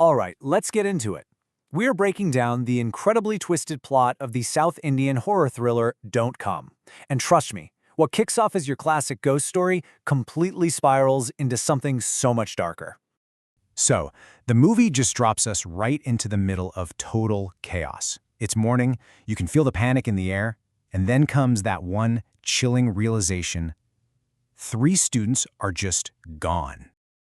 All right, let's get into it. We're breaking down the incredibly twisted plot of the South Indian horror thriller Don't Come. And trust me, what kicks off as your classic ghost story completely spirals into something so much darker. So, the movie just drops us right into the middle of total chaos. It's morning, you can feel the panic in the air, and then comes that one chilling realization. 3 students are just gone.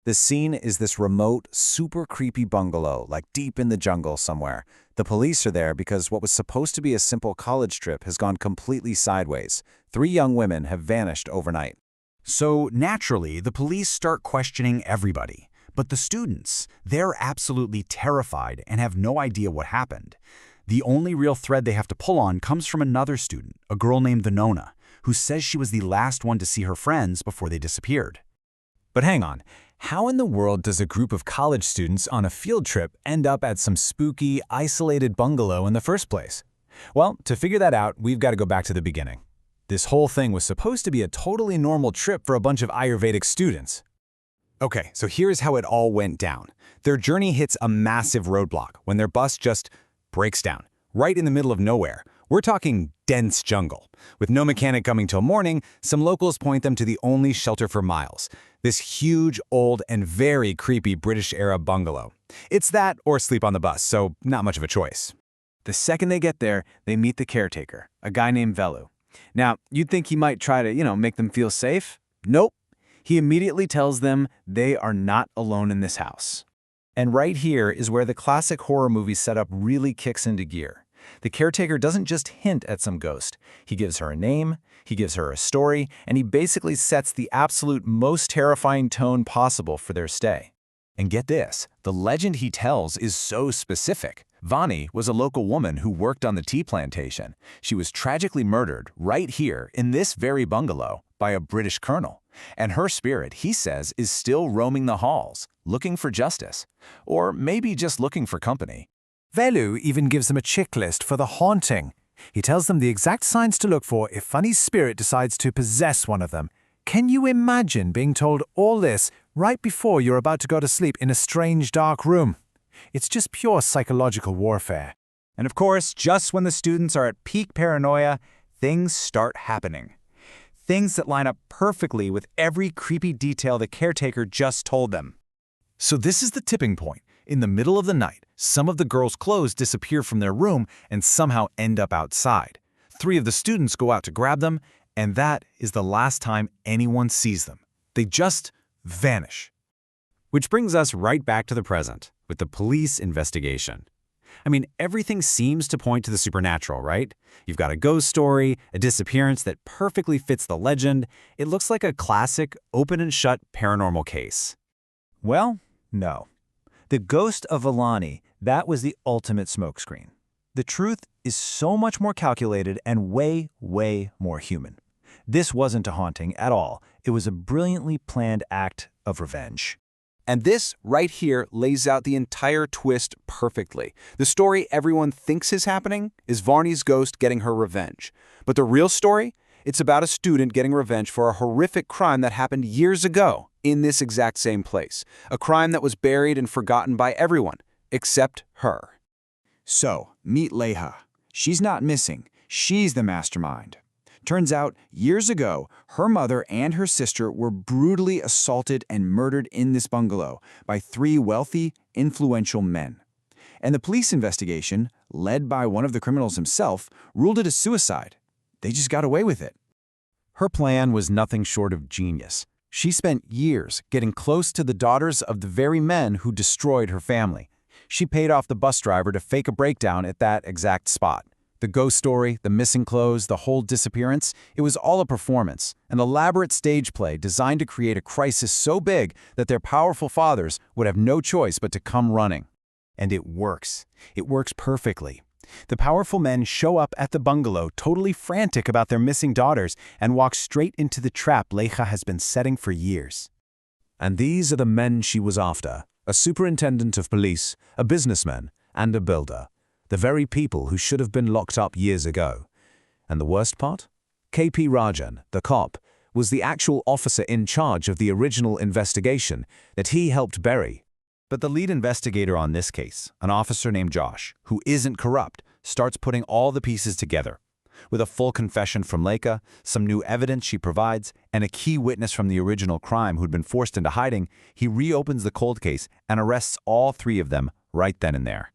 The scene is this remote, super creepy bungalow, like deep in the jungle somewhere. The police are there because what was supposed to be a simple college trip has gone completely sideways. 3 young women have vanished overnight. So, naturally, the police start questioning everybody. But the students, they're absolutely terrified and have no idea what happened. The only real thread they have to pull on comes from another student, a girl named Vinona, who says she was the last one to see her friends before they disappeared. But hang on, how in the world does a group of college students on a field trip end up at some spooky, isolated bungalow in the first place? Well, to figure that out, we've got to go back to the beginning. This whole thing was supposed to be a totally normal trip for a bunch of Ayurvedic students. Okay, so here's how it all went down. Their journey hits a massive roadblock when their bus just breaks down, right in the middle of nowhere. We're talking dense jungle. With no mechanic coming till morning, some locals point them to the only shelter for miles, this huge, old, and very creepy British-era bungalow. It's that or sleep on the bus, so not much of a choice. The second they get there, they meet the caretaker, a guy named Velu. Now, you'd think he might try to, make them feel safe. Nope. He immediately tells them they are not alone in this house. And right here is where the classic horror movie setup really kicks into gear. The caretaker doesn't just hint at some ghost. He gives her a name, he gives her a story, and he basically sets the absolute most terrifying tone possible for their stay. And get this, the legend he tells is so specific. Vani was a local woman who worked on the tea plantation. She was tragically murdered right here in this very bungalow by a British colonel. And her spirit, he says, is still roaming the halls, looking for justice. Or maybe just looking for company. Velu even gives them a checklist for the haunting. He tells them the exact signs to look for if Vani's spirit decides to possess one of them. Can you imagine being told all this right before you're about to go to sleep in a strange, dark room? It's just pure psychological warfare. And of course, just when the students are at peak paranoia, things start happening. Things that line up perfectly with every creepy detail the caretaker just told them. So this is the tipping point. In the middle of the night, some of the girls' clothes disappear from their room and somehow end up outside. 3 of the students go out to grab them, and that is the last time anyone sees them. They just vanish. Which brings us right back to the present, with the police investigation. I mean, everything seems to point to the supernatural, right? You've got a ghost story, a disappearance that perfectly fits the legend. It looks like a classic, open-and-shut paranormal case. Well, no. The ghost of Vani, that was the ultimate smokescreen. The truth is so much more calculated and way, way more human. This wasn't a haunting at all. It was a brilliantly planned act of revenge. And this right here lays out the entire twist perfectly. The story everyone thinks is happening is Varney's ghost getting her revenge. But the real story? It's about a student getting revenge for a horrific crime that happened years ago in this exact same place. A crime that was buried and forgotten by everyone, except her. So, meet Lekha. She's not missing. She's the mastermind. Turns out, years ago, her mother and her sister were brutally assaulted and murdered in this bungalow by 3 wealthy, influential men. And the police investigation, led by one of the criminals himself, ruled it a suicide. They just got away with it. Her plan was nothing short of genius. She spent years getting close to the daughters of the very men who destroyed her family. She paid off the bus driver to fake a breakdown at that exact spot. The ghost story, the missing clothes, the whole disappearance, it was all a performance, an elaborate stage play designed to create a crisis so big that their powerful fathers would have no choice but to come running. And it works. It works perfectly. The powerful men show up at the bungalow totally frantic about their missing daughters and walk straight into the trap Lekha has been setting for years. And these are the men she was after: a superintendent of police, a businessman, and a builder. The very people who should have been locked up years ago. And the worst part? KP Rajan, the cop, was the actual officer in charge of the original investigation that he helped bury. But the lead investigator on this case, an officer named Josh, who isn't corrupt, starts putting all the pieces together. With a full confession from Lekha, some new evidence she provides, and a key witness from the original crime who'd been forced into hiding, he reopens the cold case and arrests all three of them right then and there.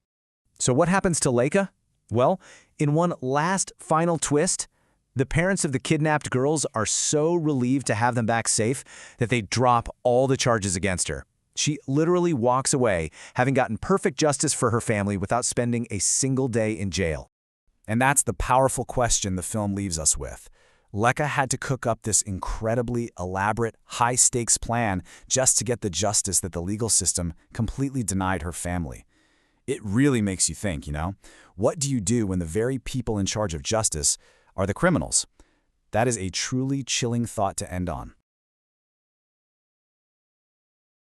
So what happens to Lekha? Well, in one last final twist, the parents of the kidnapped girls are so relieved to have them back safe that they drop all the charges against her. She literally walks away, having gotten perfect justice for her family without spending a single day in jail. And that's the powerful question the film leaves us with. Lekha had to cook up this incredibly elaborate, high-stakes plan just to get the justice that the legal system completely denied her family. It really makes you think, what do you do when the very people in charge of justice are the criminals? That is a truly chilling thought to end on.